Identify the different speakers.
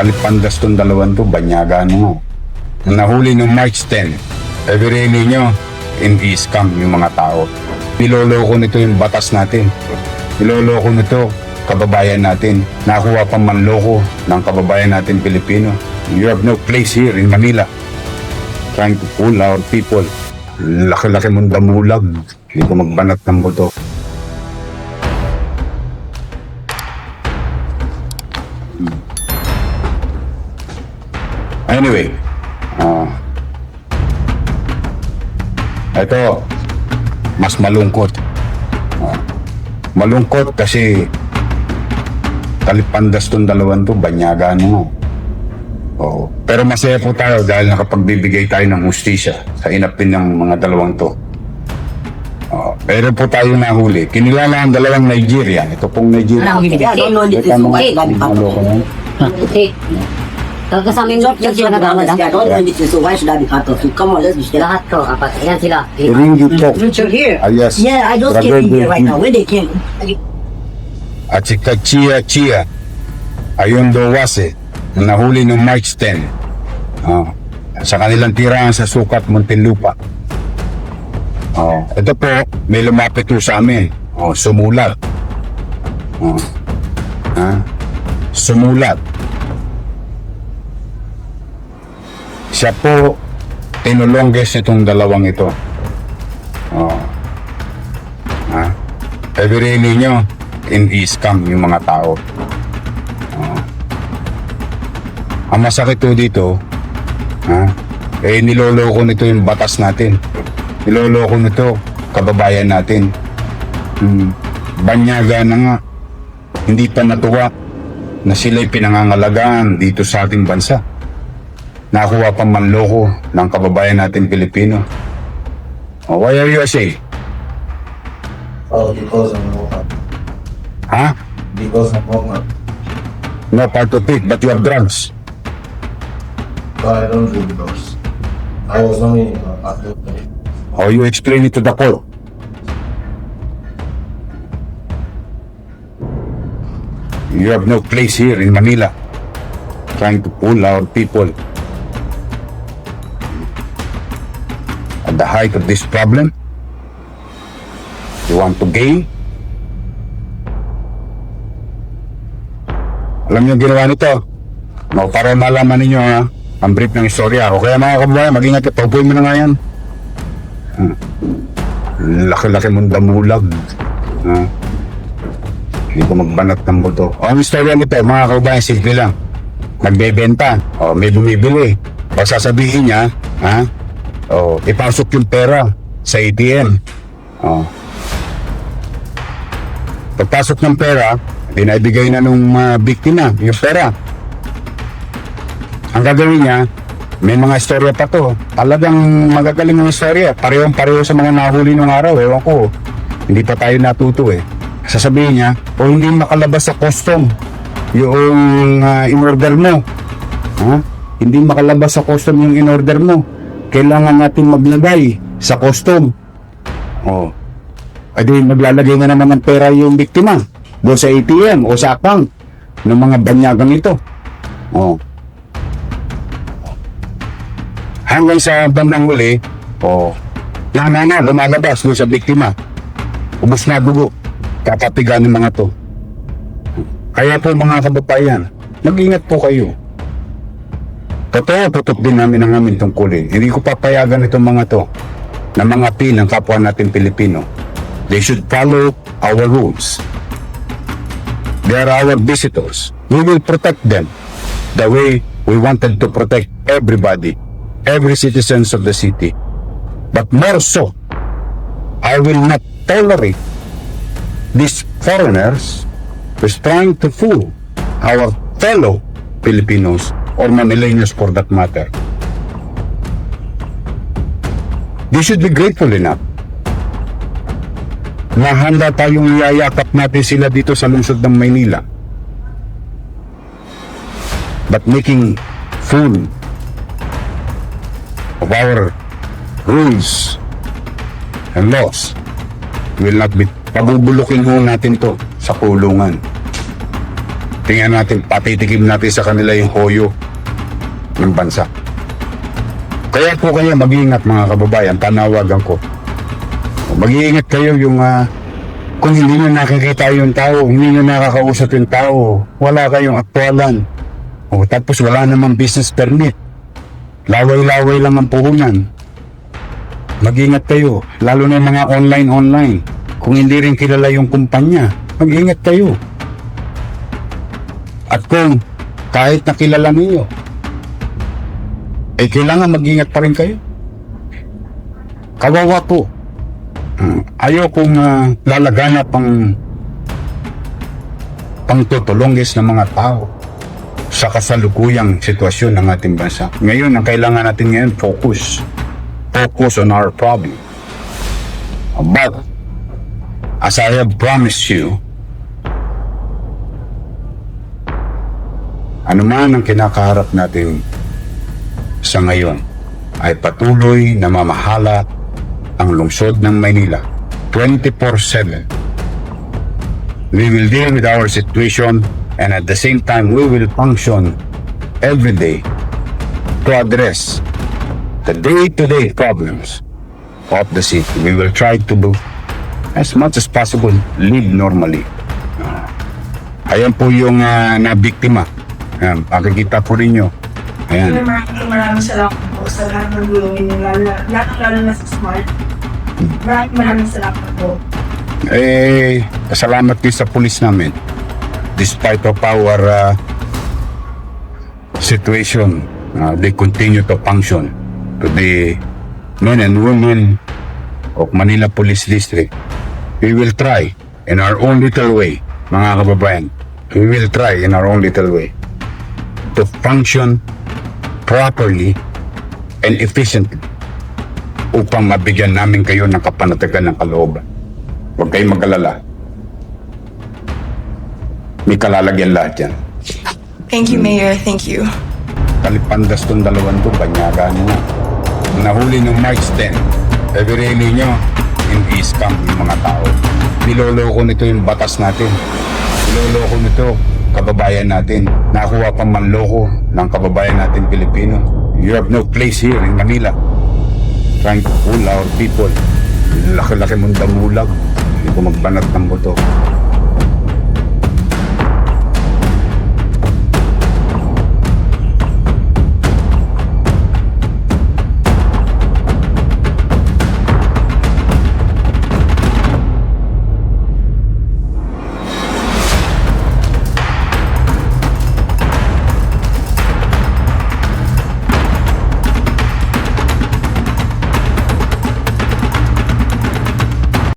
Speaker 1: Kalipandas tong dalawang to, banyaga ano. Nahuli noong March 10. Every ninyo, hindi scam yung mga tao. Niloloko nito yung batas natin. Niloloko nito kababayan natin. Nakuha pang manloko ng kababayan natin Pilipino. You have no place here in Manila. Trying to fool our people. Laki-laki mong damulag. Hindi ko magbanat ng buto. Anyway, ito, mas malungkot. Malungkot kasi kalipandas tong dalawang to, banyaga ano. Pero masaya po tayo dahil nakapagbibigay tayo ng hustisya sa inapin ng mga dalawang to. Pero po tayo nahuli. Kinilala ang dalawang Nigerian. Ito pong Nigerian.
Speaker 2: Kasama yung job sila nagkama lang. Lahat ko, apat. Ayan sila.
Speaker 3: Richard here.
Speaker 1: Yes.
Speaker 3: Yeah, I just came in here right now. When they came.
Speaker 1: At si Chia ayun Dowase na nahuli noong March 10 sa kanilang tirahan sa Sukat, Muntinlupa. Ito po, may lumapit po sa amin. Sumulat. Sumulat. Siya po tinulongges itong dalawang ito. Every ninyo, hindi scam yung mga tao. Ang masakit po dito, niloloko nito yung batas natin. Niloloko nito kababayan natin. Banyaga na nga. Hindi pa natuwa na sila'y pinangangalagaan dito sa ating bansa. Nakuha pang manloko ng kababayan natin Pilipino. Why are you ashamed?
Speaker 4: Because I'm woman. Because I'm woman.
Speaker 1: No part of it, but you have drugs.
Speaker 4: No, I don't do drugs. I was only at the
Speaker 1: You explain it to the court. You have no place here in Manila. Trying to fool our people. At the height of this problem, you want to gain? Alam niyo ang ginawa nito? Para malaman ninyo ang brief ng istorya. O kaya mga kababayan, mag-ingat ka, taupuin mo na nga yan. Laki-laki mong damulag. Hindi ko magbanat ng buto. Ang istorya nito, mga kababayan, simple lang. Nagbebenta, may bumibili. O sasabihin niya, ipasok yung pera sa ATM. Pagpasok ng pera, dinaibigay na nung biktima yung pera. Ang gagawin niya, may mga istorya pa to. Talagang magagaling ng istorya. Parehong-pareho sa mga nahuli nung araw. Ewan ko, hindi pa tayo natuto Sasabihin niya, hindi makalabas sa custom yung in-order mo. Hindi makalabas sa custom yung in-order mo. Kailangan natin maglagay sa custom. Adi maglalagay na naman ng pera yung biktima doon sa ATM o sa account ng mga banyagang ito. Hanggang sa bandang huli, lumalabas doon sa biktima. Ubus na dugo. Kakapigan ng mga to. Kaya po mga kababayan, mag-ingat po kayo. Totoo, tutok din namin ang aming tungkulin. Hindi ko papayagan itong mga to na mga ng kapwa natin Pilipino. They should follow our rules. They are our visitors. We will protect them the way we wanted to protect everybody, every citizens of the city. But more so, I will not tolerate these foreigners who's trying to fool our fellow Filipinos or Manileños for that matter. They should be grateful enough na handa tayong iyayakap natin sila dito sa lungsod ng Maynila. But making fool of our rules and laws will not be. Pabubulukin ho natin to sa kulungan. tingnan natin, patitikim natin sa kanila yung hoyo ng bansa. Kaya po kayo mag-iingat mga kababayan, panawagan ko. Mag-iingat kayo yung kung hindi nyo nakikita yung tao, hindi nyo nakakausap yung tao, wala kayong aktualan. O, tapos wala namang business permit. Laway-laway lang ang puhunan. Mag-ingat kayo, lalo na yung mga online. Kung hindi rin kilala yung kumpanya, mag-ingat kayo. At kung kahit nakilala niyo, kailangan mag-ingat pa rin kayo. Kawawa po. Ayaw kong lalaganap ang pangtutulunggis ng mga tao sa kasalukuyang sitwasyon ng ating bansa. Ngayon, ang kailangan natin ngayon, focus on our problem. But, as I have promised you, ano man ang kinakaharap natin sa ngayon ay patuloy na mamahala ang lungsod ng Maynila 24/7. We will deal with our situation and at the same time we will function every day to address the day-to-day problems of the city. We will try to do as much as possible, live normally. Ayan po yung nabiktima. Ayan, pakikita po rin nyo. Ayan.
Speaker 5: Maraming salamat po sa lahat ng gulongin niyo, lalo na sa Smart. Maraming salamat po.
Speaker 1: Salamat din sa pulis namin. Despite of our situation, they continue to function to the men and women of Manila Police District. We will try in our own little way, mga kababayan. We will try in our own little way to function properly and efficiently upang mabigyan namin kayo ng kapanatagan ng kalooban. Huwag kayong mag-alala. May kalalagyan lahat yan.
Speaker 5: Thank you, Mayor. Thank you.
Speaker 1: Kalipandas tong dalawan ko, banyaga nyo na. Nahuli ng March 10. Everyday nyo, hindi scam yung mga tao. Niloloko nito yung batas natin. Niloloko nito kababayan natin. Nakuha pa manloko ng kababayan natin Pilipino. You have no place here in Manila. Trying to fool our people. Laki-laki mong damulag. Hindi ko magbanat ng boto.